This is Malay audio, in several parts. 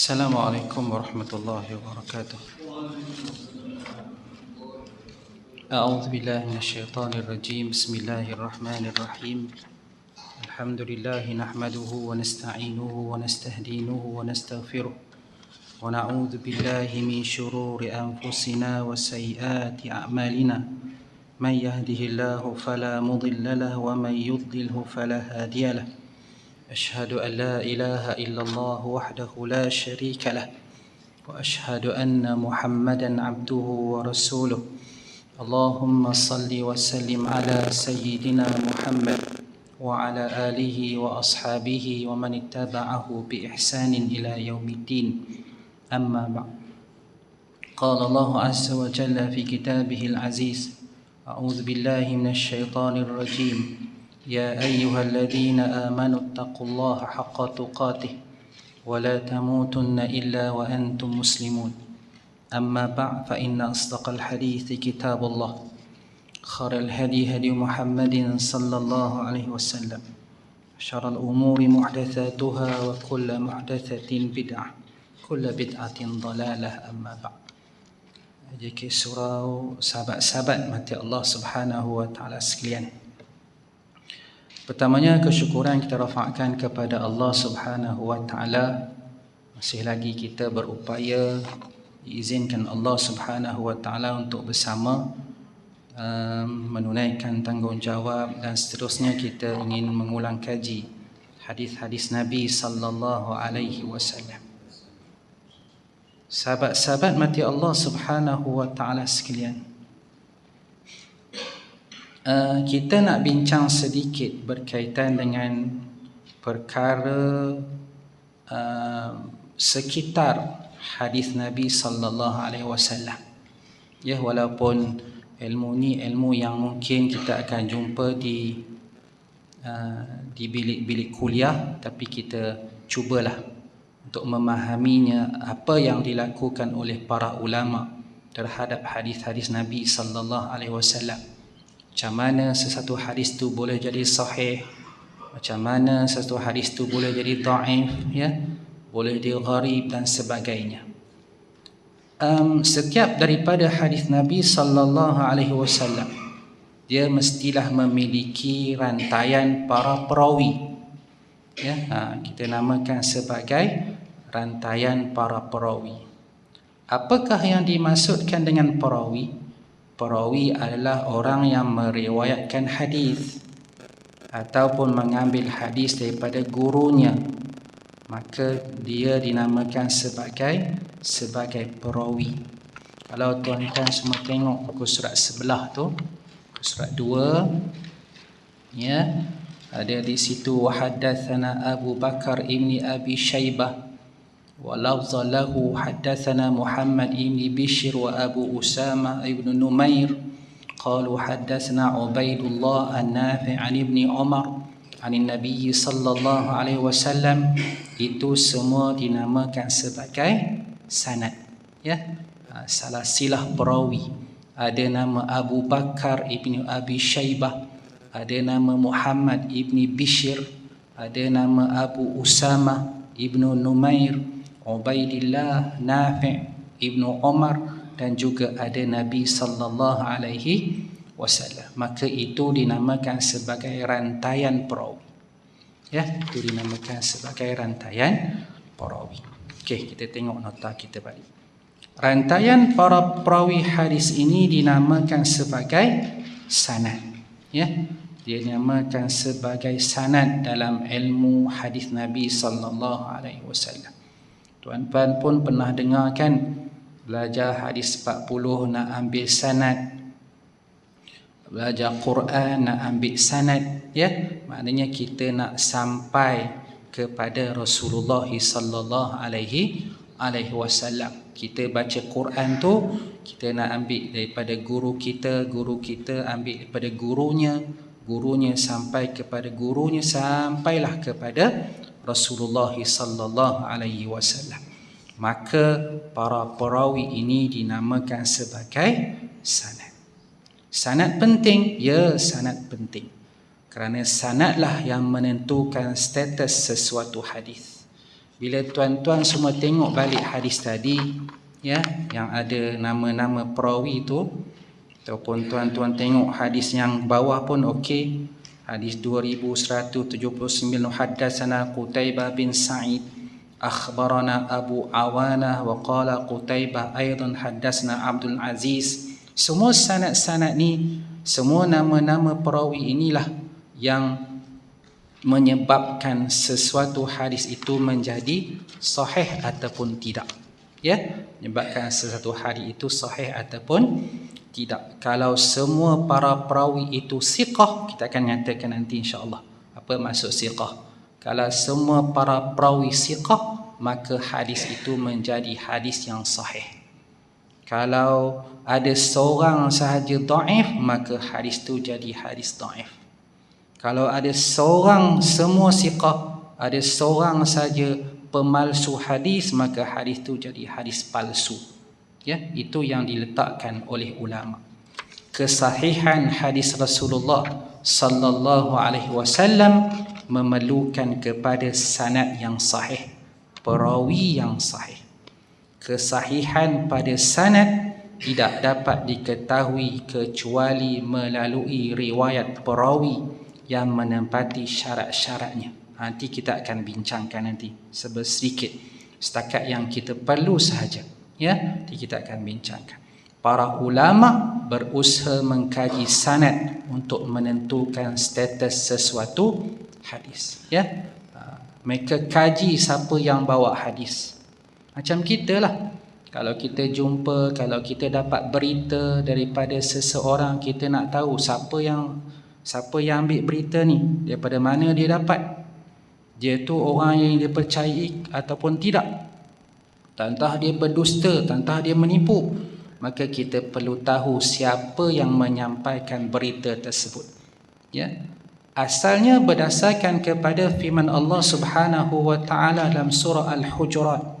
Assalamualaikum warahmatullahi wabarakatuh. A'udzu billahi minasyaitonir rajim. Bismillahirrahmanirrahim. Alhamdulillahi nahmaduhu wa nasta'inuhu wa nastahdinuhu wa nastaghfiruh. Wa na'udzu billahi min shururi anfusina wa sayyiati a'malina. Man yahdihillahu fala mudilla lahu wa man yudlilhu fala hadiya lahu. أشهد أن لا إله إلا الله وحده لا شريك له وأشهد أن محمدا عبده ورسوله اللهم صل وسلم على سيدنا محمد وعلى آله وأصحابه ومن اتبعه بإحسان إلى يوم الدين أما بعد قال الله عز وجل في كتابه العزيز أعوذ بالله من الشيطان الرجيم يا أيها الذين آمنوا اتقوا الله حق تقاته ولا تموتن إلا وأنتم مسلمون أما بعد فإن أصدق الحديث كتاب الله خير الهدي هدي محمد صلى الله عليه وسلم شر الأمور محدثاتها وكل محدثة بدعة كل بدعة ضلالة أما بعد. Jadi surau sahabat-sahabat mati Allah Subhanahu wa taala sekalian. Pertamanya kesyukuran kita rafa'kan kepada Allah Subhanahu wa taala. Masih lagi kita berupaya diizinkan Allah Subhanahu wa taala untuk bersama menunaikan tanggungjawab dan seterusnya kita ingin mengulang kaji hadis-hadis Nabi sallallahu alaihi wasallam. Sahabat-sahabat mati Allah Subhanahu wa taala sekalian. Kita nak bincang sedikit berkaitan dengan perkara sekitar hadis Nabi sallallahu alaihi wasallam. Ya, walaupun ilmu ni ilmu yang mungkin kita akan jumpa di bilik-bilik kuliah, tapi kita cubalah untuk memahaminya apa yang dilakukan oleh para ulama terhadap hadis-hadis Nabi sallallahu alaihi wasallam. Macam mana sesuatu hadis tu boleh jadi sahih, macam mana sesuatu hadis tu boleh jadi dhaif, ya, boleh jadi gharib dan sebagainya. Setiap daripada hadis Nabi sallallahu alaihi wasallam dia mestilah memiliki rantaian para perawi. Ya, kita namakan sebagai rantaian para perawi. Apakah yang dimaksudkan dengan perawi? Perawi adalah orang yang meriwayatkan hadis ataupun mengambil hadis daripada gurunya, maka dia dinamakan sebagai perawi. Kalau tuan-tuan semua tengok buku surat sebelah tu, buku surat 2, ya, ada di situ wahaddatsana Abu Bakar ibni Abi Syaibah ولفظ له حدثنا محمد بن بشر وأبو أسامة بن نمير قالوا حدثنا عبيد الله النافع عن ابن عمر عن النبي صلى الله عليه وسلم. Itu semua dinamakan sebagai sanad, ya, salasilah perawi. Ada nama Abu Bakar ibni Abi Syaibah, ada nama Muhammad ibni Bishr, ada nama Abu Usama ibnu Numair, Ubaidillah, Nafi' ibnu Umar, dan juga ada Nabi sallallahu alaihi wasallam. Maka itu dinamakan sebagai rantaian perawi. Ya, itu dinamakan sebagai rantaian perawi. Okey, kita tengok nota kita balik. Rantaian para perawi hadis ini dinamakan sebagai sanad. Ya, dia dinamakan sebagai sanad dalam ilmu hadis Nabi sallallahu alaihi wasallam. Tuan-tuan pun pernah dengar kan, belajar hadis 40 nak ambil sanad, belajar Quran nak ambil sanad, ya, maknanya kita nak sampai kepada Rasulullah sallallahu alaihi wasallam. Kita baca Quran tu, kita nak ambil daripada guru kita ambil daripada gurunya sampai kepada gurunya, sampailah kepada Rasulullah sallallahu alaihi wasallam. Maka para perawi ini dinamakan sebagai sanad. Sanad penting, ya, sanad penting. Kerana sanadlah yang menentukan status sesuatu hadis. Bila tuan-tuan semua tengok balik hadis tadi, ya, yang ada nama-nama perawi itu, ataupun tuan-tuan tengok hadis yang bawah pun okey. Hadis 2179, haddatsana Qutaibah bin Sa'id akhbarana Abu Awanah wa qala Qutaibah aidan haddatsana Abdul Aziz. Semua sanad-sanad ni, semua nama-nama perawi inilah yang menyebabkan sesuatu hadis itu menjadi sahih ataupun tidak. Ya, menyebabkan sesuatu hadis itu sahih ataupun tidak. Kalau semua para perawi itu siqah, kita akan nyatakan nanti insya-Allah apa maksud siqah. Kalau semua para perawi siqah, maka hadis itu menjadi hadis yang sahih. Kalau ada seorang sahaja dhaif, maka hadis itu jadi hadis dhaif. Kalau ada seorang, semua siqah, ada seorang saja pemalsu hadis, maka hadis itu jadi hadis palsu. Ya, itu yang diletakkan oleh ulama. Kesahihan hadis Rasulullah sallallahu alaihi wasallam memerlukan kepada sanad yang sahih, perawi yang sahih. Kesahihan pada sanad tidak dapat diketahui kecuali melalui riwayat perawi yang menempati syarat-syaratnya. Nanti kita akan bincangkan nanti sedikit, setakat yang kita perlu sahaja. Ya, nanti kita akan bincangkan. Para ulama berusaha mengkaji sanad untuk menentukan status sesuatu hadis. Ya, mereka kaji siapa yang bawa hadis. Macam kita lah. Kalau kita jumpa, kalau kita dapat berita daripada seseorang, kita nak tahu siapa yang ambil berita ni, daripada mana dia dapat, dia tu orang yang dia percayai ataupun tidak, tentang dia berdusta, tentang dia menipu, maka kita perlu tahu siapa yang menyampaikan berita tersebut. Ya, asalnya berdasarkan kepada firman Allah Subhanahu wa taala dalam surah Al-Hujurat.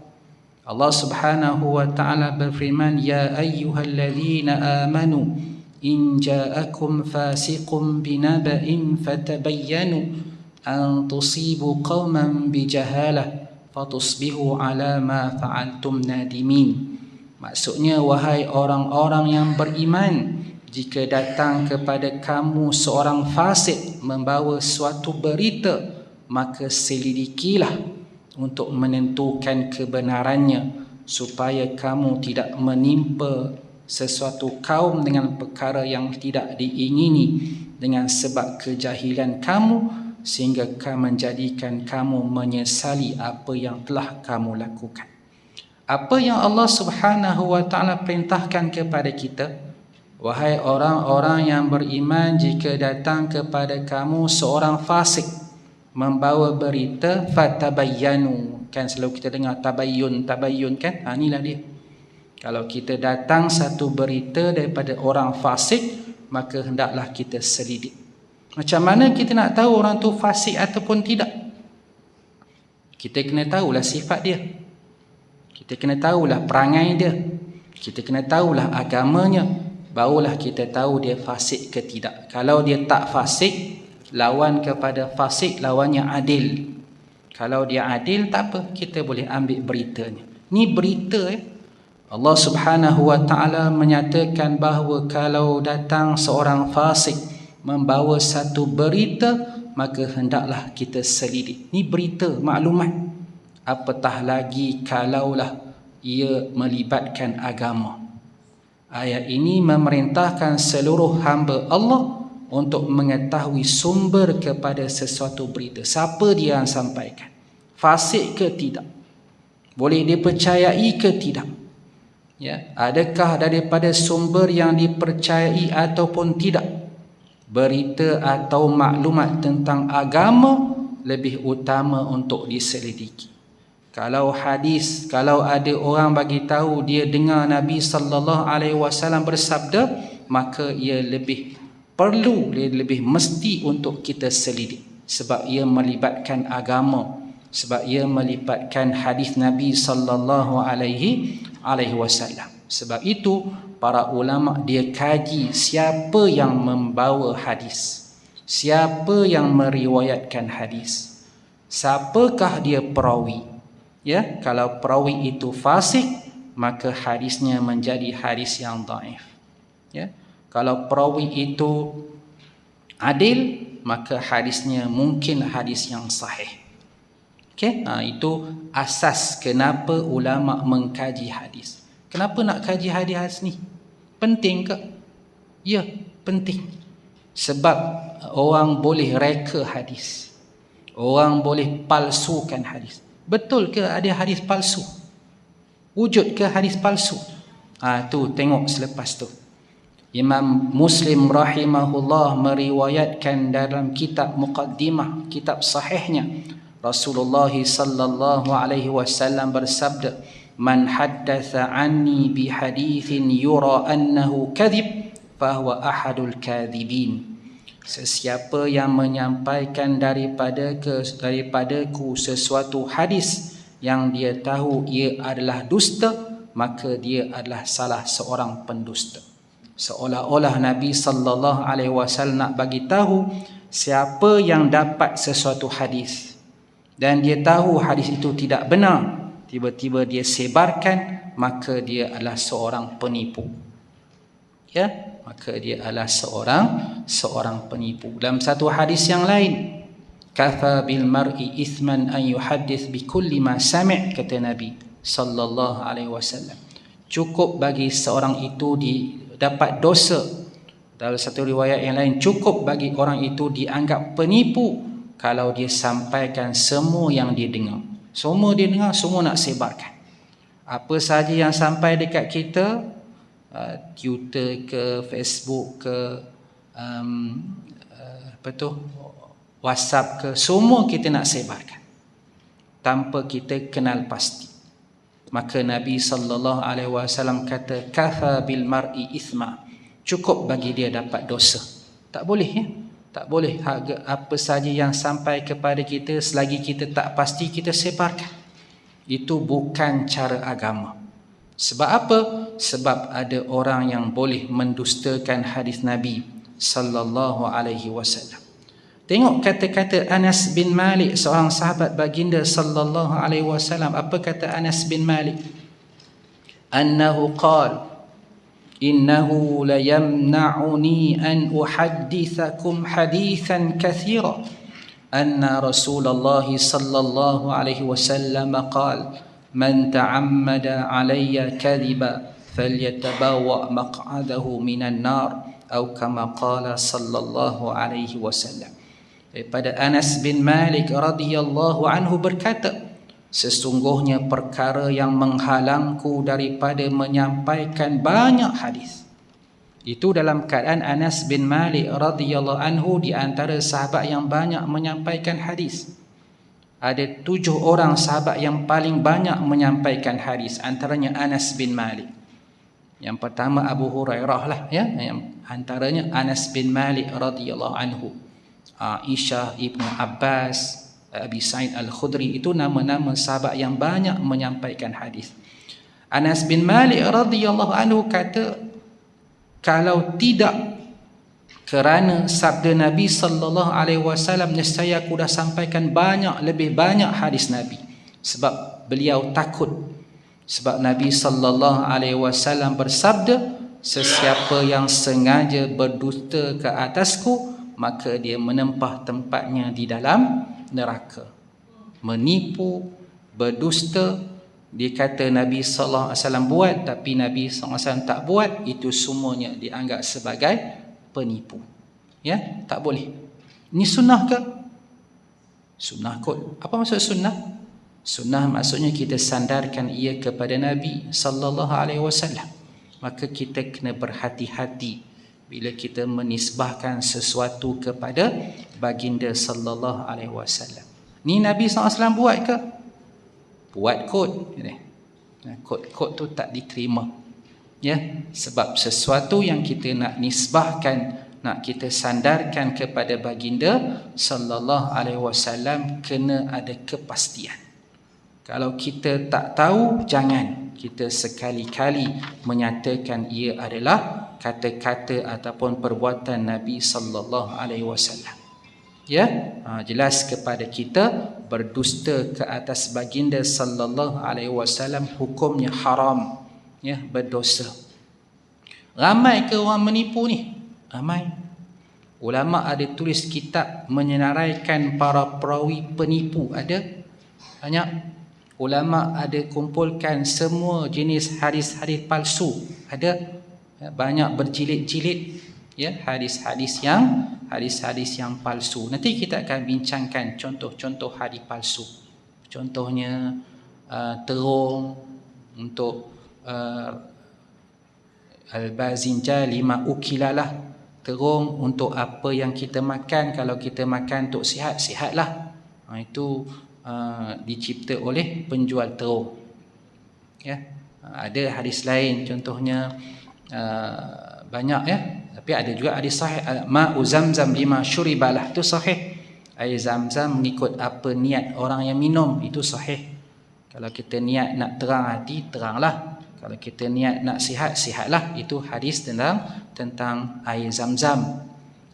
Allah Subhanahu wa taala berfirman, ya ayyuhalladzina amanu in ja'akum fasiqun binaba'in fatabayyanu an tusibu qauman bijahalah fatusbihu ala ma fa'altum nadimin. Maksudnya, wahai orang-orang yang beriman, jika datang kepada kamu seorang fasik membawa suatu berita, maka selidikilah untuk menentukan kebenarannya, supaya kamu tidak menimpa sesuatu kaum dengan perkara yang tidak diingini dengan sebab kejahilan kamu, sehingga menjadikan kamu menyesali apa yang telah kamu lakukan. Apa yang Allah Subhanahu wa taala perintahkan kepada kita, wahai orang-orang yang beriman, jika datang kepada kamu seorang fasik membawa berita, fatabayyanu. Kan selalu kita dengar tabayyun kan? Inilah dia. Kalau kita datang satu berita daripada orang fasik, maka hendaklah kita selidik. Macam mana kita nak tahu orang tu fasik ataupun tidak? Kita kena tahulah sifat dia. Kita kena tahulah perangai dia. Kita kena tahulah agamanya. Barulah kita tahu dia fasik ke tidak. Kalau dia tak fasik, lawan kepada fasik, lawannya adil. Kalau dia adil, tak apa, kita boleh ambil beritanya. Ni berita ya. Allah Subhanahu wa taala menyatakan bahawa kalau datang seorang fasik membawa satu berita, maka hendaklah kita selidik. Ni berita, maklumat. Apatah lagi kalaulah ia melibatkan agama. Ayat ini memerintahkan seluruh hamba Allah untuk mengetahui sumber kepada sesuatu berita. Siapa dia yang sampaikan? Fasik ke tidak? Boleh dipercayai ke tidak? Ya, adakah daripada sumber yang dipercayai ataupun tidak? Berita atau maklumat tentang agama lebih utama untuk diselidiki. Kalau hadis, kalau ada orang bagi tahu dia dengar Nabi sallallahu alaihi wasallam bersabda, maka ia lebih perlu, ia lebih mesti untuk kita selidik, sebab ia melibatkan agama, sebab ia melibatkan hadis Nabi sallallahu alaihi wasallam. Sebab itu para ulama dia kaji siapa yang membawa hadis, siapa yang meriwayatkan hadis, siapakah dia perawi. Ya, kalau perawi itu fasik, maka hadisnya menjadi hadis yang dhaif. Ya, kalau perawi itu adil, maka hadisnya mungkin hadis yang sahih. Okey, itu asas kenapa ulama mengkaji hadis. Kenapa nak kaji hadis ni? Penting ke? Ya, penting. Sebab orang boleh reka hadis. Orang boleh palsukan hadis. Betul ke ada hadis palsu? Wujud ke hadis palsu? Tu tengok selepas tu. Imam Muslim rahimahullah meriwayatkan dalam kitab Muqaddimah, kitab sahihnya, Rasulullah sallallahu alaihi wasallam bersabda, "Man haddatha anni bi hadithin yura annahu kadhib, fahuwa ahadul kadhibin." Sesiapa yang menyampaikan daripadaku sesuatu hadis yang dia tahu ia adalah dusta, maka dia adalah salah seorang pendusta. Seolah-olah Nabi sallallahu alaihi wasallam nak bagi tahu siapa yang dapat sesuatu hadis dan dia tahu hadis itu tidak benar, tiba-tiba dia sebarkan, maka dia adalah seorang penipu. Ya, maka dia adalah seorang penipu. Dalam satu hadis yang lain, kafa bil mar'i ithman an yuhaddits bi kulli ma sami', kata Nabi sallallahu alaihi wasallam. Cukup bagi seorang itu dapat dosa. Dalam satu riwayat yang lain, cukup bagi orang itu dianggap penipu kalau dia sampaikan semua yang dia dengar. Semua dia dengar, semua nak sebarkan. Apa sahaja yang sampai dekat kita, Twitter ke, Facebook ke, WhatsApp ke, semua kita nak sebarkan tanpa kita kenal pasti. Maka Nabi sallallahu alaihi wasallam kata, kafa bil mar'i ithma, cukup bagi dia dapat dosa. Tak boleh, ya, tak boleh apa saja yang sampai kepada kita selagi kita tak pasti kita sebarkan. Itu bukan cara agama. Sebab apa? Sebab ada orang yang boleh mendustakan hadis Nabi sallallahu alaihi wasallam. Tengok kata-kata Anas bin Malik, seorang sahabat baginda sallallahu alaihi wasallam. Apa kata Anas bin Malik? Annahu qala, innahu la yamna'uni an uhaddithakum hadithan kathira anna Rasulullah sallallahu alaihi wasallam qala, man ta'ammada alayya kadhiba falyatabawa maq'adahu minan nar, atau kama qala sallallahu alaihi wasallam. Daripada Anas bin Malik radhiyallahu anhu berkata, sesungguhnya perkara yang menghalangku daripada menyampaikan banyak hadis. Itu dalam keadaan Anas bin Malik radhiyallahu anhu di antara sahabat yang banyak menyampaikan hadis. Ada 7 orang sahabat yang paling banyak menyampaikan hadis, antaranya Anas bin Malik. Yang pertama Abu Hurairah lah, ya, yang antaranya Anas bin Malik radhiyallahu anhu. Aisyah, Ibnu Abbas, Abi Sa'id Al-Khudri, itu nama-nama sahabat yang banyak menyampaikan hadis. Anas bin Malik radhiyallahu anhu kata, kalau tidak kerana sabda Nabi sallallahu alaihi wasallam, nescaya aku dah sampaikan lebih banyak hadis Nabi. Sebab beliau takut. Sebab Nabi sallallahu alaihi wasallam bersabda, sesiapa yang sengaja berdusta ke atasku, maka dia menempah tempatnya di dalam neraka. Menipu, berdusta, dia kata Nabi sallallahu alaihi wasallam buat, tapi Nabi sallallahu alaihi wasallam tak buat, itu semuanya dianggap sebagai penipu. Ya, tak boleh. Ini sunnah ke? Sunnah kot. Apa maksud sunnah? Sunnah maksudnya kita sandarkan ia kepada Nabi sallallahu alaihi wasallam. Maka kita kena berhati-hati bila kita menisbahkan sesuatu kepada baginda sallallahu alaihi wasallam. Ni Nabi sallallahu alaihi wasallam buat ke? Buat kot. Kot tu tak diterima. Ya, sebab sesuatu yang kita nak nisbahkan, nak kita sandarkan kepada baginda sallallahu alaihi wasallam, kena ada kepastian. Kalau kita tak tahu, jangan kita sekali-kali menyatakan ia adalah kata-kata ataupun perbuatan Nabi sallallahu alaihi wasallam. Ya, jelas kepada kita berdusta ke atas baginda sallallahu alaihi wasallam hukumnya haram, ya, berdosa. Ramai ke orang menipu ni? Ramai. Ulama ada tulis kitab menyenaraikan para perawi penipu, ada banyak. Ulama ada kumpulkan semua jenis hadis-hadis palsu, ada banyak berjilid-jilid, ya, hadis-hadis yang palsu. Nanti kita akan bincangkan contoh-contoh hadis palsu. Contohnya terung untuk al-bazinja lima ukilalah, terung untuk apa yang kita makan. Kalau kita makan untuk sihat, sihatlah. Itu dicipta oleh penjual terung, ya. Ada hadis lain, contohnya banyak, ya, tapi ada juga hadis sahih. Ma'u zamzam lima syuribalah, itu sahih. Air zam-zam mengikut apa niat orang yang minum, itu sahih. Kalau kita niat nak terang hati, teranglah. Kalau kita niat nak sihat, sihatlah. Itu hadis tentang air zam-zam.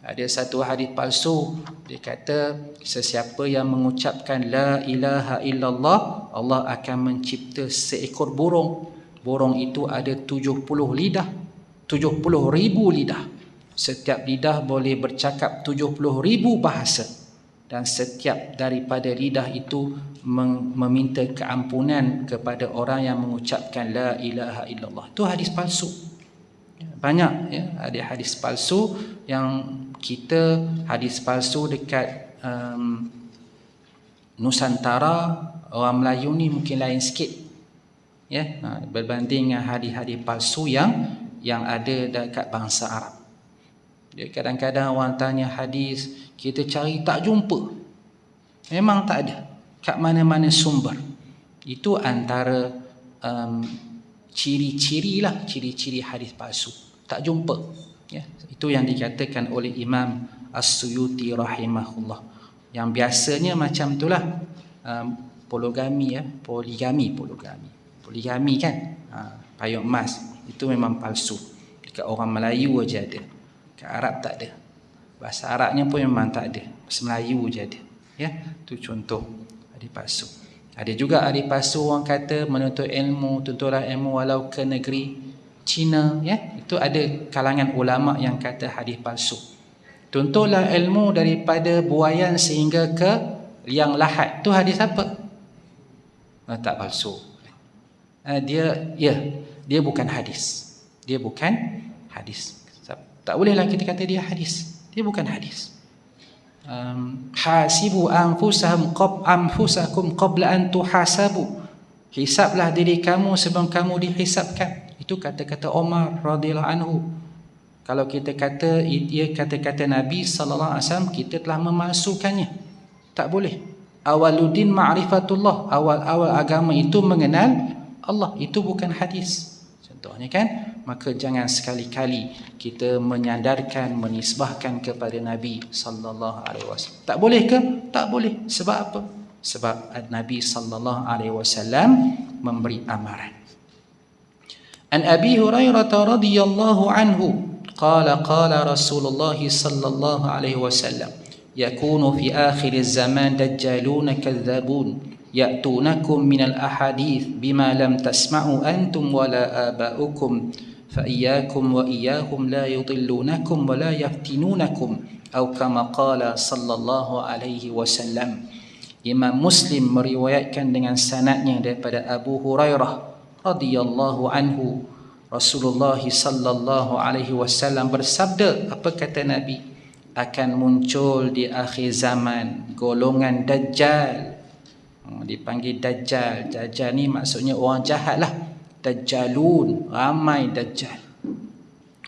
Ada satu hadis palsu, dia kata sesiapa yang mengucapkan la ilaha illallah, Allah akan mencipta seekor burung. Burung itu ada 70 lidah, 70,000 lidah. Setiap lidah boleh bercakap 70,000 bahasa. Dan setiap daripada lidah itu meminta keampunan kepada orang yang mengucapkan la ilaha illallah. Itu hadis palsu. Banyak, ya, ada hadis palsu yang kita, hadis palsu dekat Nusantara, orang Melayu ni mungkin lain sikit, ya, berbanding dengan hadis-hadis palsu yang ada dekat bangsa Arab. Jadi kadang-kadang orang tanya hadis, kita cari tak jumpa, memang tak ada kat mana-mana sumber. Itu antara ciri-ciri hadis palsu, tak jumpa, ya. Itu yang dikatakan oleh Imam As-Suyuti rahimahullah. Yang biasanya macam itulah, poligami, ya, poligami kan, payung emas, itu memang palsu. Dekat orang Melayu aja ada, kat Arab tak ada. Bahasa Arabnya pun memang tak ada, bahasa Melayu je ada, ya. Itu contoh hadis palsu. Ada juga hadis palsu, orang kata menuntut ilmu, tuntutlah ilmu walau ke negeri Cina, ya. Itu ada kalangan ulama yang kata hadis palsu. Tuntutlah ilmu daripada buayan sehingga ke liang lahat. Itu hadis apa? Tak palsu. Dia bukan hadis. Dia bukan hadis. Tak bolehlah kita kata dia hadis. Dia bukan hadis. Hasibu anfusakum qabla an tuhasabu. Hisablah diri kamu sebelum kamu dihisabkan. Itu kata-kata Umar radhiyallahu anhu. Kalau kita kata ia kata-kata Nabi sallallahu alaihi wasallam, kita telah memalsukannya. Tak boleh. Awaluddin ma'rifatullah. Awal-awal agama itu mengenal Allah. Itu bukan hadis. Contohnya kan, maka jangan sekali-kali kita menyandarkan, menisbahkan kepada Nabi sallallahu alaihi wasallam. Tak boleh ke? Tak boleh. Sebab apa? Sebab Nabi sallallahu alaihi wasallam memberi amaran. An Abi Hurairah radhiyallahu anhu qala qala Rasulullah sallallahu alaihi wasallam yakunu fi akhir zaman dajjalun kadzabun ya'tunakum minal ahadith bima lam tasma'u antum wala aba'ukum fa iyyakum wa iyyahum la yudillunakum wa la yaftinunakum atau kama qala sallallahu alaihi wasallam. Imam Muslim meriwayatkan dengan sanadnya daripada Abu Hurairah radhiyallahu anhu, Rasulullah sallallahu alaihi wasallam bersabda, apa kata Nabi? Akan muncul di akhir zaman golongan dajjal. Dipanggil dajjal. Dajjal ni maksudnya orang jahat lah. Dajjalun, ramai dajjal,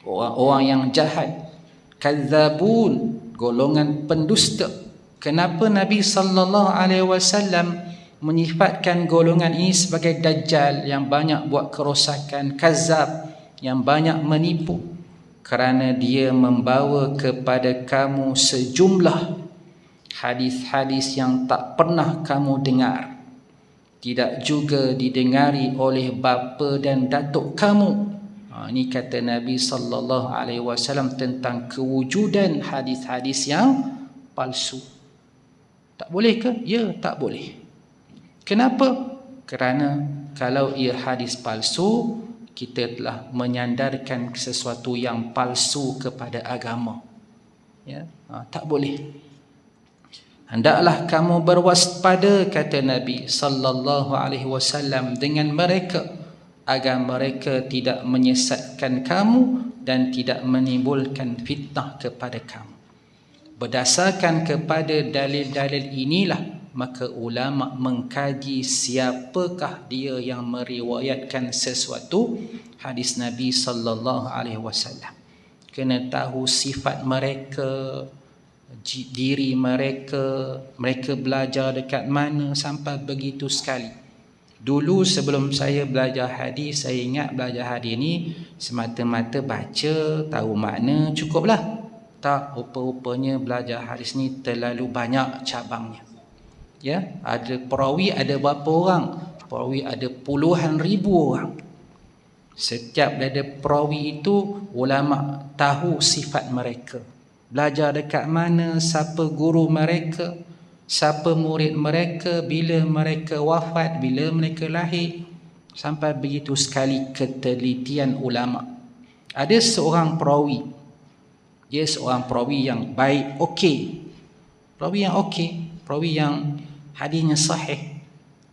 orang-orang yang jahat. Kadzabun, golongan pendusta. Kenapa Nabi sallallahu alaihi wasallam menyifatkan golongan ini sebagai dajjal, yang banyak buat kerosakan, kazab, yang banyak menipu? Kerana dia membawa kepada kamu sejumlah hadis-hadis yang tak pernah kamu dengar, tidak juga didengari oleh bapa dan datuk kamu. Ini kata Nabi sallallahu alaihi wasallam tentang kewujudan hadis-hadis yang palsu. Tak boleh ke? Ya, tak boleh. Kenapa? Kerana kalau ia hadis palsu, kita telah menyandarkan sesuatu yang palsu kepada agama. Ya, tak boleh. Hendaklah kamu berwaspada, kata Nabi sallallahu alaihi wasallam, dengan mereka agar mereka tidak menyesatkan kamu dan tidak menimbulkan fitnah kepada kamu. Berdasarkan kepada dalil-dalil inilah maka ulama mengkaji siapakah dia yang meriwayatkan sesuatu hadis Nabi sallallahu alaihi wasallam. Kena tahu sifat mereka, diri mereka, mereka belajar dekat mana sampai begitu sekali. Dulu sebelum saya belajar hadis, saya ingat belajar hadis ni semata-mata baca, tahu makna, cukuplah. Tak, rupa-rupanya belajar hadis ni terlalu banyak cabangnya. Ya, ada perawi ada berapa orang? Perawi ada puluhan ribu orang. Setiap ada perawi itu ulama tahu sifat mereka. Belajar dekat mana, siapa guru mereka, siapa murid mereka, bila mereka wafat, bila mereka lahir. Sampai begitu sekali ketelitian ulama. Ada seorang perawi, dia seorang perawi yang baik, okey. Perawi yang okey, perawi yang hadisnya sahih.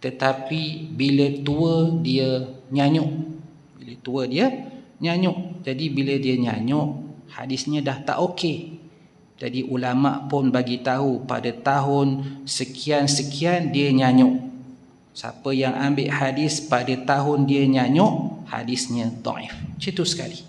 Tetapi bila tua dia nyanyuk. Bila tua dia nyanyuk. Jadi bila dia nyanyuk, hadisnya dah tak okey. Jadi ulama pun bagi tahu pada tahun sekian-sekian dia nyanyuk. Siapa yang ambil hadis pada tahun dia nyanyuk, hadisnya dhaif. Macam sekali.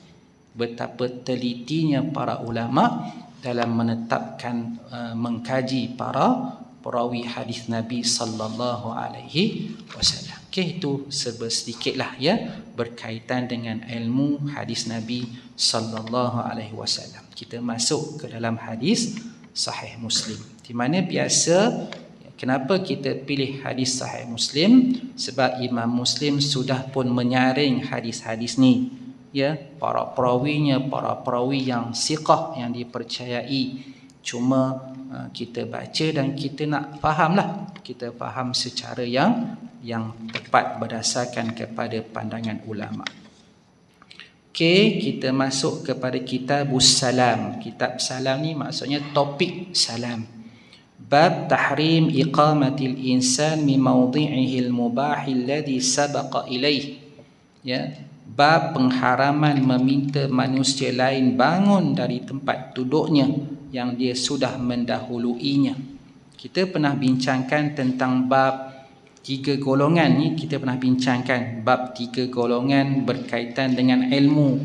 Betapa telitinya para ulama dalam menetapkan, mengkaji para perawi hadis Nabi sallallahu alaihi wasallam. Okey, itu sedikitlah ya berkaitan dengan ilmu hadis Nabi sallallahu alaihi wasallam. Kita masuk ke dalam hadis sahih Muslim. Di mana biasa, kenapa kita pilih hadis sahih Muslim? Sebab Imam Muslim sudah pun menyaring hadis-hadis ni. Ya, para perawinya, para perawi yang siqah, yang dipercayai. Cuma kita baca dan kita nak fahamlah. Kita faham secara yang tepat berdasarkan kepada pandangan ulama. Okey, kita masuk kepada kitabus salam. Kitab salam ni maksudnya topik salam. Bab tahrim iqamatil insan min mawdi'ihi al-mubah alladhi sabaqa ilaih. Ya, bab pengharaman meminta manusia lain bangun dari tempat duduknya yang dia sudah mendahuluinya. Kita pernah bincangkan tentang bab 3 golongan ni, kita pernah bincangkan bab 3 golongan berkaitan dengan ilmu.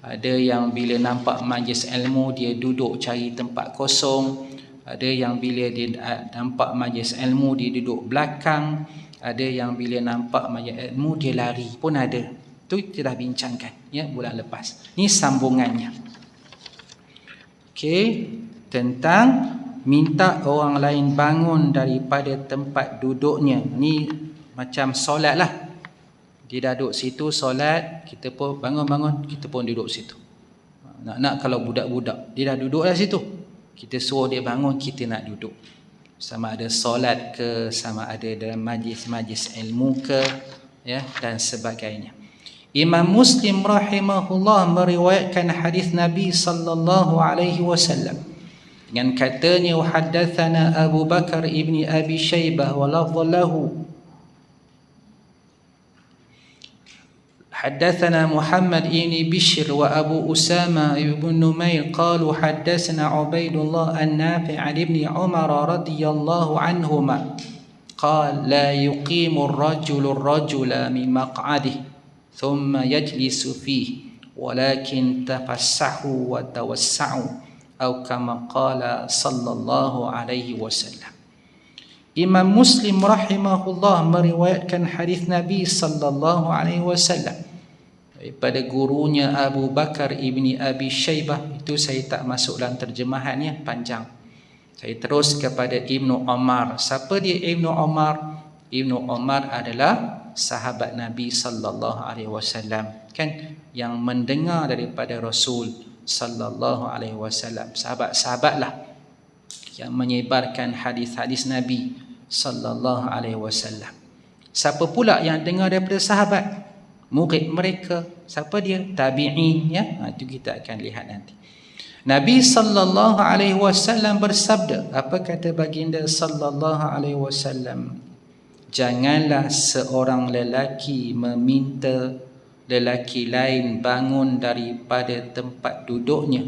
Ada yang bila nampak majlis ilmu dia duduk cari tempat kosong, ada yang bila dia nampak majlis ilmu dia duduk belakang, ada yang bila nampak majlis ilmu dia lari pun ada. Itu kita dah bincangkan ya bulan lepas. Ni sambungannya. Okey, tentang minta orang lain bangun daripada tempat duduknya. Ni macam solat lah. Dia dah duduk situ solat, kita pun bangun-bangun, kita pun duduk situ. Nak kalau budak-budak, dia dah duduk dah situ, kita suruh dia bangun, kita nak duduk. Sama ada solat ke, sama ada dalam majlis-majlis ilmu ke, ya, dan sebagainya. Imam Muslim rahimahullah meriwayatkan hadis Nabi sallallahu alaihi wasallam dengan katanya, haddatsana Abu Bakar ibni Abi Shaybah wa lafdhu حدثنا محمد بن بشر وأبو أسامة بن نمير قالوا حدثنا عبيد الله النافع عن ابن عمر رضي الله عنهما قال لا يقيم الرجل من مقعده ثم يجلس فيه ولكن تفسحوا وتوسعوا أو كما قال صلى الله عليه وسلم. Imam Muslim rahimahullah meriwayatkan hadis Nabi sallallahu alaihi wasallam daripada gurunya Abu Bakar ibni Abi Shaybah. Itu saya tak masuk dalam terjemahannya, panjang. Saya terus kepada Ibnu Umar. Siapa dia Ibnu Umar? Ibnu Umar adalah sahabat Nabi sallallahu alaihi wasallam, kan, yang mendengar daripada Rasul sallallahu alaihi wasallam. Sahabat-sahabatlah. yang menyebarkan hadis-hadis Nabi sallallahu alaihi wasallam. Siapa pula yang dengar daripada sahabat? Murid mereka. Siapa dia? Tabi'in, ya. Itu kita akan lihat nanti. Nabi sallallahu alaihi wasallam bersabda, apa kata baginda sallallahu alaihi wasallam? Janganlah seorang lelaki meminta lelaki lain bangun daripada tempat duduknya,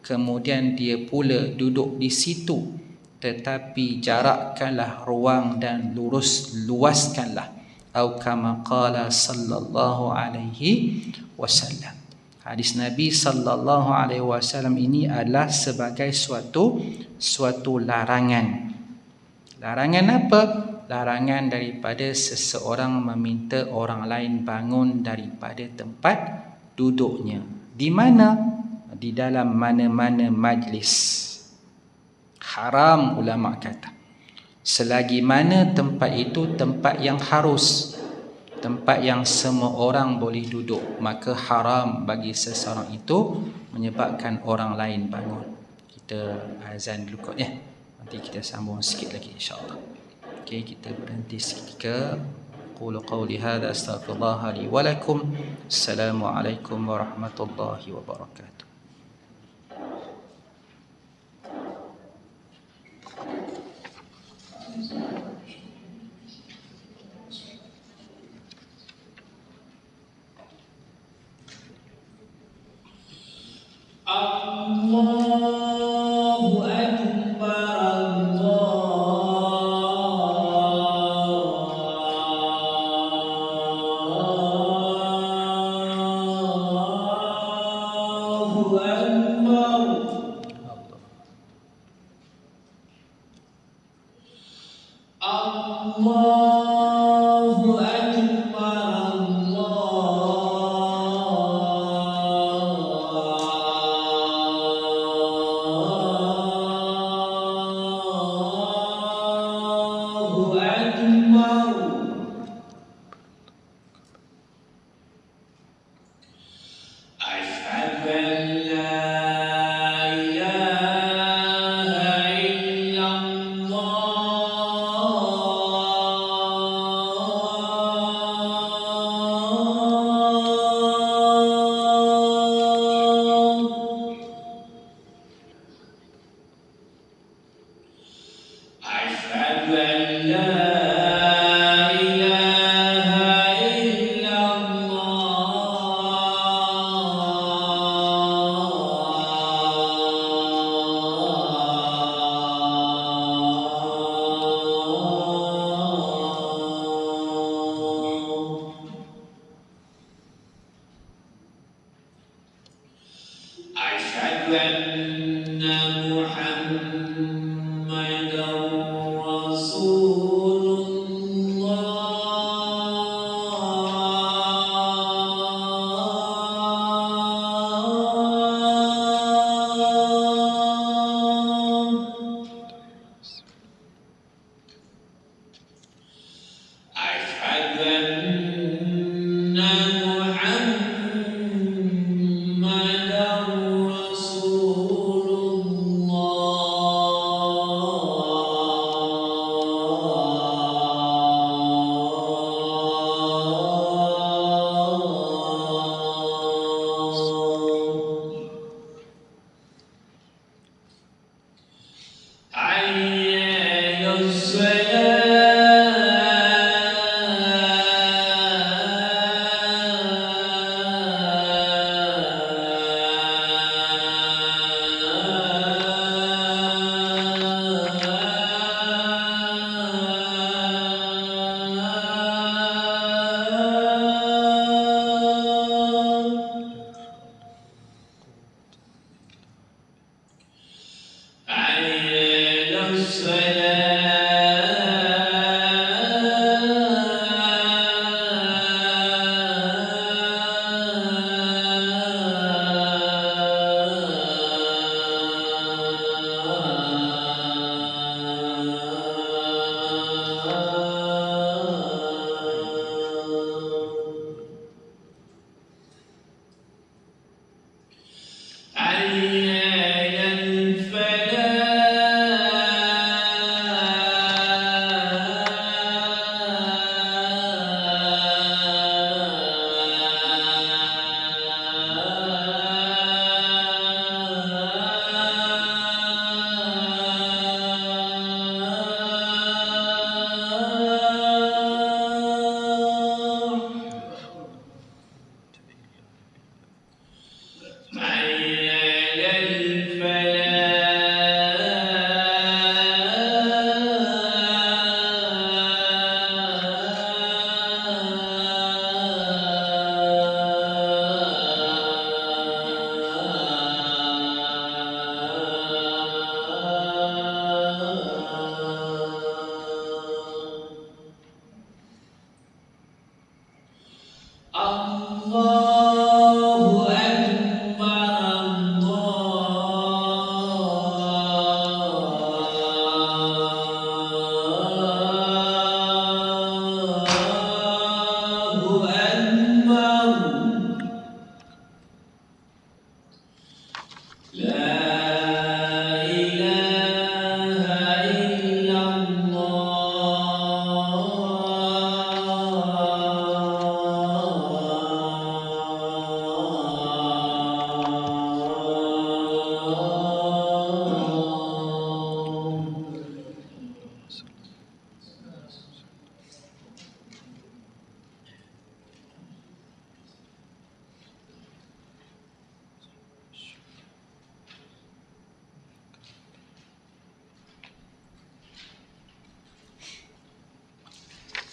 kemudian dia pula duduk di situ, tetapi jarakkanlah ruang dan luaskanlah, atau kama qala sallallahu alaihi wasallam. Hadis Nabi sallallahu alaihi wasallam ini adalah sebagai suatu larangan. Larangan apa? Larangan daripada seseorang meminta orang lain bangun daripada tempat duduknya. Di mana? Di dalam mana-mana majlis. Haram, ulama kata. Selagi mana tempat itu tempat yang harus, tempat yang semua orang boleh duduk, maka haram bagi seseorang itu menyebabkan orang lain bangun. Kita azan dulu kot, ya. Nanti kita sambung sikit lagi, insya-Allah. Okey, kita berhenti seketika. Qulu qawli hadza astaghfirullah li wa lakum. Assalamualaikum warahmatullahi wabarakatuh. Allahu Akbar. Allahu Akbar. Allahu Akbar. Asyhadu an la ilaha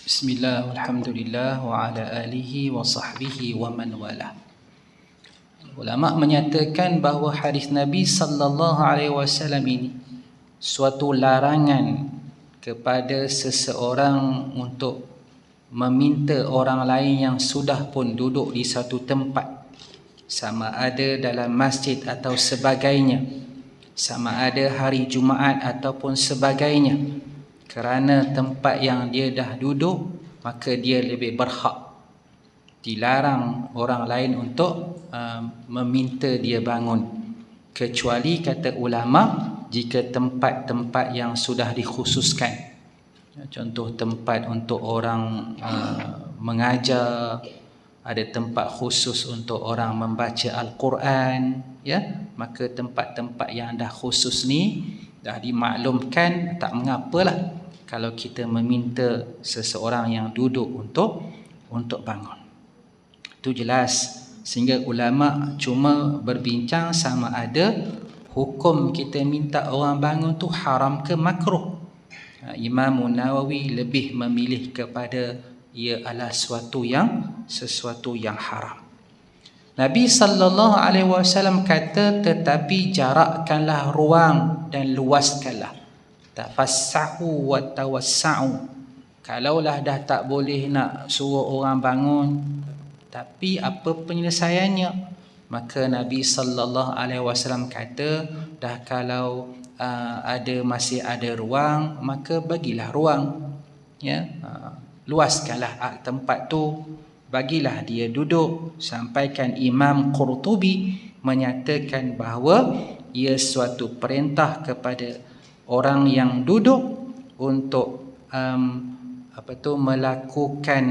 Bismillah, alhamdulillah, wa ala alihi wa sahbihi wa man wala. Ulama menyatakan bahawa hadis Nabi sallallahu alaihi wasallam ini suatu larangan kepada seseorang untuk meminta orang lain yang sudah pun duduk di satu tempat, sama ada dalam masjid atau sebagainya, sama ada hari Jumaat ataupun sebagainya, kerana tempat yang dia dah duduk, maka dia lebih berhak. Dilarang orang lain untuk meminta dia bangun, kecuali kata ulama jika tempat-tempat yang sudah dikhususkan. Contoh tempat untuk orang mengajar, ada tempat khusus untuk orang membaca Al-Quran, ya, maka tempat-tempat yang dah khusus ni dah dimaklumkan, tak mengapalah kalau kita meminta seseorang yang duduk untuk bangun. Itu jelas. Sehingga ulama cuma berbincang sama ada hukum kita minta orang bangun tu haram ke makruh. Imam Nawawi lebih memilih kepada ia adalah sesuatu yang haram. Nabi sallallahu alaihi wasallam kata, tetapi jarakkanlah ruang dan luaskanlah. Tafassahu wa tawassa'u. Kalaulah dah tak boleh nak suruh orang bangun, tapi apa penyelesaiannya? Maka Nabi sallallahu alaihi wasallam kata, dah kalau masih ada ruang, maka bagilah ruang, ya, luaskanlah tempat tu, bagilah dia duduk. Sampaikan Imam Qurtubi menyatakan bahawa ia suatu perintah kepada orang yang duduk untuk melakukan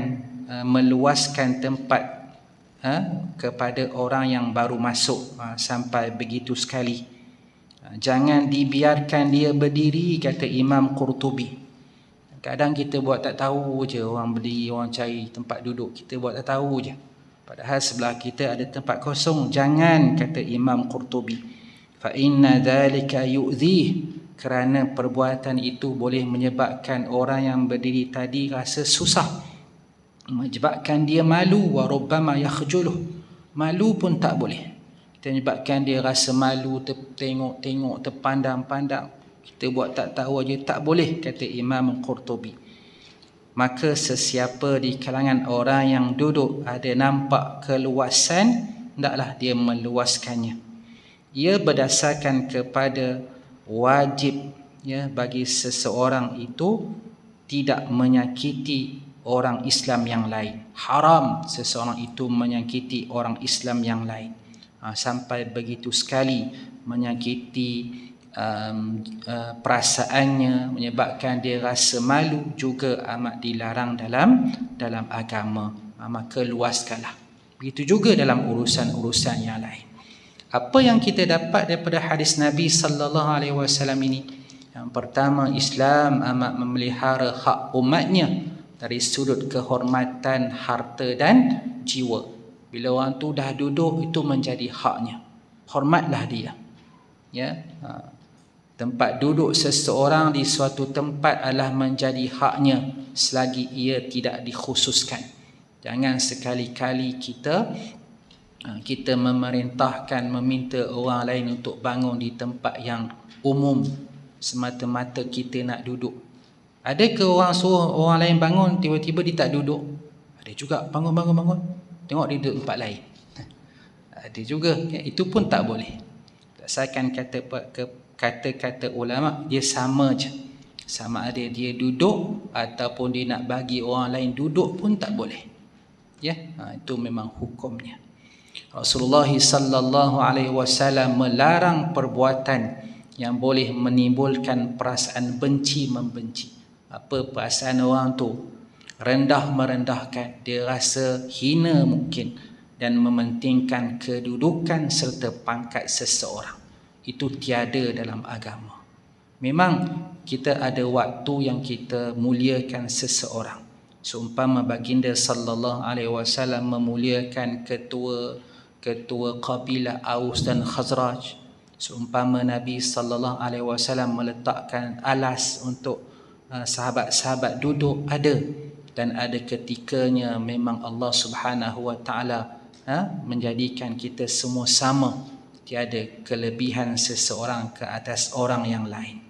meluaskan tempat kepada orang yang baru masuk, sampai begitu sekali. Jangan dibiarkan dia berdiri, kata Imam Qurtubi. Kadang kita buat tak tahu je, orang berdiri, orang cari tempat duduk, kita buat tak tahu je, padahal sebelah kita ada tempat kosong. Jangan, kata Imam Qurtubi, fa inna dzalika yu'dhih, kerana perbuatan itu boleh menyebabkan orang yang berdiri tadi rasa susah, menyebabkan dia malu. Wa rubbama yakhjuluh, malu pun tak boleh. Kita menyebabkan dia rasa malu, tengok-tengok, terpandang-pandang, kita buat tak tahu aja, tak boleh, kata Imam Qurtubi. Maka sesiapa di kalangan orang yang duduk ada nampak keluasan, hendaklah dia meluaskannya. Ia berdasarkan kepada wajib, ya, bagi seseorang itu tidak menyakiti orang Islam yang lain. Haram seseorang itu menyakiti orang Islam yang lain, sampai begitu sekali menyakiti perasaannya, menyebabkan dia rasa malu, juga amat dilarang dalam agama. Maka luaskanlah. Begitu juga dalam urusan-urusan yang lain. Apa yang kita dapat daripada hadis Nabi sallallahu alaihi wasallam ini? Yang pertama, Islam amat memelihara hak umatnya dari sudut kehormatan harta dan jiwa. Bila orang tu dah duduk, itu menjadi haknya, hormatlah dia, ya. Tempat duduk seseorang di suatu tempat adalah menjadi haknya selagi ia tidak dikhususkan. Jangan sekali-kali kita memerintahkan, meminta orang lain untuk bangun di tempat yang umum semata-mata kita nak duduk. Adakah orang suruh orang lain bangun, tiba-tiba dia tak duduk? Ada juga, bangun, tengok dia duduk tempat lain. Ada juga, itu pun tak boleh. Berdasarkan kata-kata ulama, dia sama je, sama ada dia duduk ataupun dia nak bagi orang lain duduk pun tak boleh, ya. Itu memang hukumnya. Rasulullah sallallahu alaihi wasallam melarang perbuatan yang boleh menimbulkan perasaan benci membenci. Apa perasaan orang tu? Rendah merendahkan, dia rasa hina mungkin, dan mementingkan kedudukan serta pangkat seseorang. Itu tiada dalam agama. Memang kita ada waktu yang kita muliakan seseorang. Seumpama baginda sallallahu alaihi wasallam memuliakan ketua kabilah Aus dan Khazraj. Seumpama Nabi sallallahu alaihi wasallam meletakkan alas untuk sahabat-sahabat duduk, ada. dan ada ketikanya memang Allah Subhanahu wa taala menjadikan kita semua sama, tiada kelebihan seseorang ke atas orang yang lain.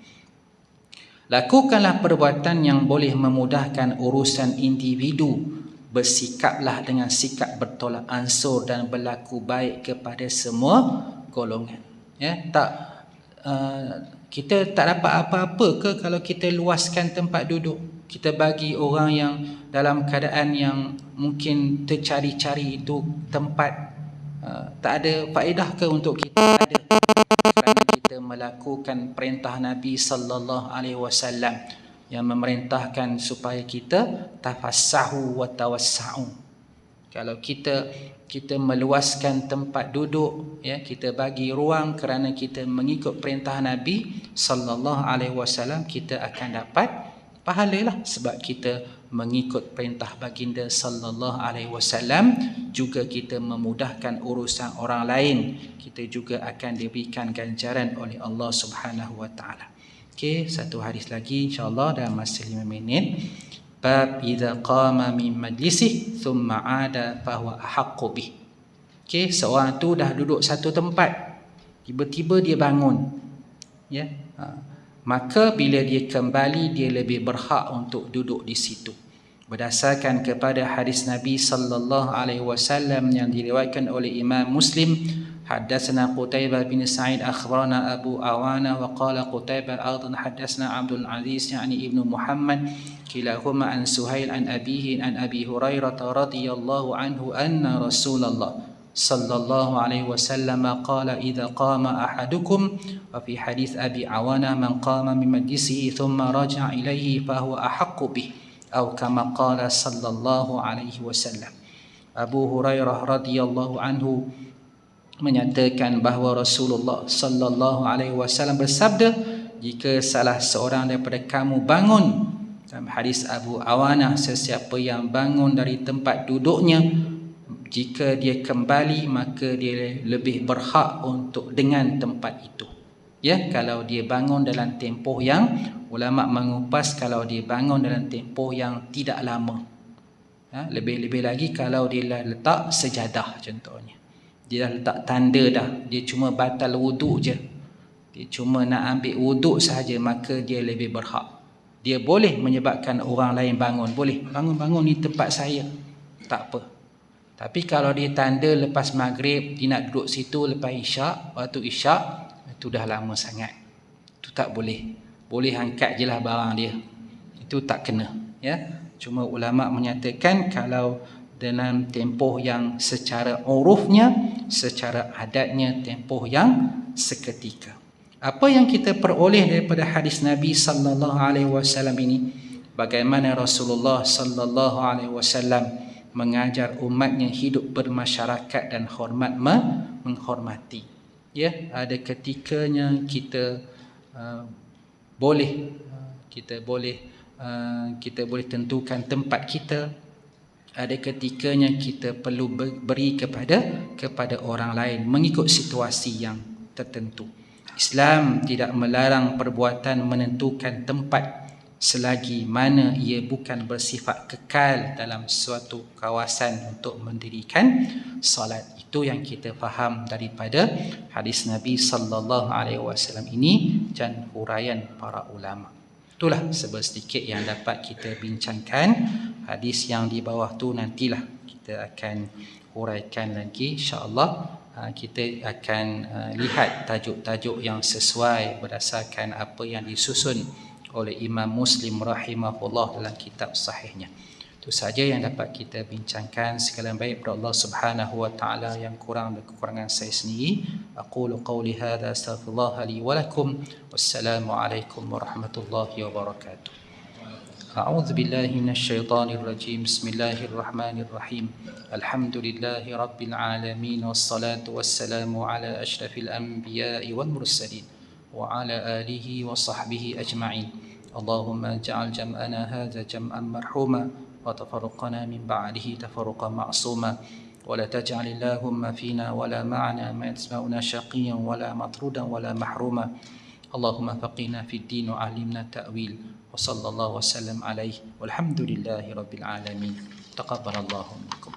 Lakukanlah perbuatan yang boleh memudahkan urusan individu, bersikaplah dengan sikap bertolak ansur dan berlaku baik kepada semua golongan. Kita tak dapat apa-apa ke kalau kita luaskan tempat duduk, kita bagi orang yang dalam keadaan yang mungkin tercari-cari itu tempat, tak ada faedah ke untuk kita? Ada, kerana kita melakukan perintah Nabi sallallahu alaihi wasallam yang memerintahkan supaya kita tafassahu wa tawassa'u. Kalau kita meluaskan tempat duduk, kita bagi ruang kerana kita mengikut perintah Nabi sallallahu alaihi wasallam, kita akan dapat pahala sebab kita mengikut perintah baginda sallallahu alaihi wasallam. Juga kita memudahkan urusan orang lain, kita juga akan diberikan ganjaran oleh Allah Subhanahu wa taala. Okey, satu hadis lagi insya-Allah dalam masa 5 minit. Bab idza qama min majlisih thumma 'ada fa huwa ahaqqu bih. Okey, seorang tu dah duduk satu tempat, tiba-tiba dia bangun. Maka bila dia kembali, dia lebih berhak untuk duduk di situ. Berdasarkan kepada hadis Nabi sallallahu alaihi wasallam yang diriwayatkan oleh Imam Muslim, haddatsana Qutaibah bin Sa'id akhbarana Abu Awana wa qala Qutaibah aidan haddatsana Abdul Aziz yani Ibnu Muhammad kilahuma an Suhail an abihi an Abi Hurairah radhiyallahu anhu anna Rasulullah sallallahu alaihi wasallam qala idza qama ahadukum, wa fi hadis Abi Awana man qama min majlisihi thumma raja'a ilaihi fa huwa ahaqqu bih atau kama qala sallallahu alaihi wasallam. Abu Hurairah radhiyallahu anhu menyatakan bahawa Rasulullah sallallahu alaihi wasallam bersabda, jika salah seorang daripada kamu bangun, dalam hadis Abu Awana, sesiapa yang bangun dari tempat duduknya, jika dia kembali maka dia lebih berhak untuk dengan tempat itu. Kalau dia bangun dalam tempoh yang, ulama mengupas, kalau dia bangun dalam tempoh yang tidak lama, lebih-lebih lagi kalau dia letak sejadah contohnya, dia dah letak tanda dah, dia cuma batal wuduk je, dia cuma nak ambil wuduk sahaja, maka dia lebih berhak. Dia boleh menyebabkan orang lain bangun, boleh, bangun-bangun ni tempat saya, tak apa. Tapi kalau dia tanda lepas maghrib, dia nak duduk situ lepas isyak, waktu isyak, itu dah lama sangat, itu tak boleh. Boleh angkat je lah barang dia, itu tak kena. Cuma ulama menyatakan kalau dalam tempoh yang secara urufnya, secara adatnya, tempoh yang seketika. Apa yang kita peroleh daripada hadis Nabi sallallahu alaihi wasallam ini, bagaimana Rasulullah sallallahu alaihi wasallam mengajar umatnya hidup bermasyarakat dan hormat menghormati. Ada ketikanya kita boleh tentukan tempat kita. Ada ketikanya kita perlu beri kepada orang lain mengikut situasi yang tertentu. Islam tidak melarang perbuatan menentukan tempat selagi mana ia bukan bersifat kekal dalam suatu kawasan untuk mendirikan salat. Itu yang kita faham daripada hadis Nabi sallallahu alaihi wasallam ini dan huraian para ulama. Itulah sedikit yang dapat kita bincangkan. Hadis yang di bawah tu nantilah kita akan huraikan lagi insya-Allah. Kita akan lihat tajuk-tajuk yang sesuai berdasarkan apa yang disusun oleh Imam Muslim rahimahullah dalam kitab sahihnya. Itu saja yang dapat kita bincangkan. Segala baik kepada Allah Subhanahu wa taala, yang kurang dan kekurangan saya sendiri. Aqulu qawli hadza astaghfirullah li wa lakum. Wassalamu alaikum warahmatullahi wabarakatuh. A'udzu billahi minasyaitonir rajim. Bismillahirrahmanirrahim. Alhamdulillahi rabbil alamin wassalatu wassalamu ala asyrafil anbiya'i wal mursalin wa ala alihi wa sahbihi ajma'in. Allahumma ja'al jam'ana hadza jam'an marhuma wa tafarruqana min ba'dihi tafarruqan ma'suma wa la taj'al Allahumma fina wa la ma'ana ma yasma'una shaqiyan wa la matrudan wa la mahruma. Allahumma faqina fid din wa 'allimna ta'wil. Wassallallahu wasallam alaihi walhamdulillahi rabbil alamin. Taqabbalallahu minkum.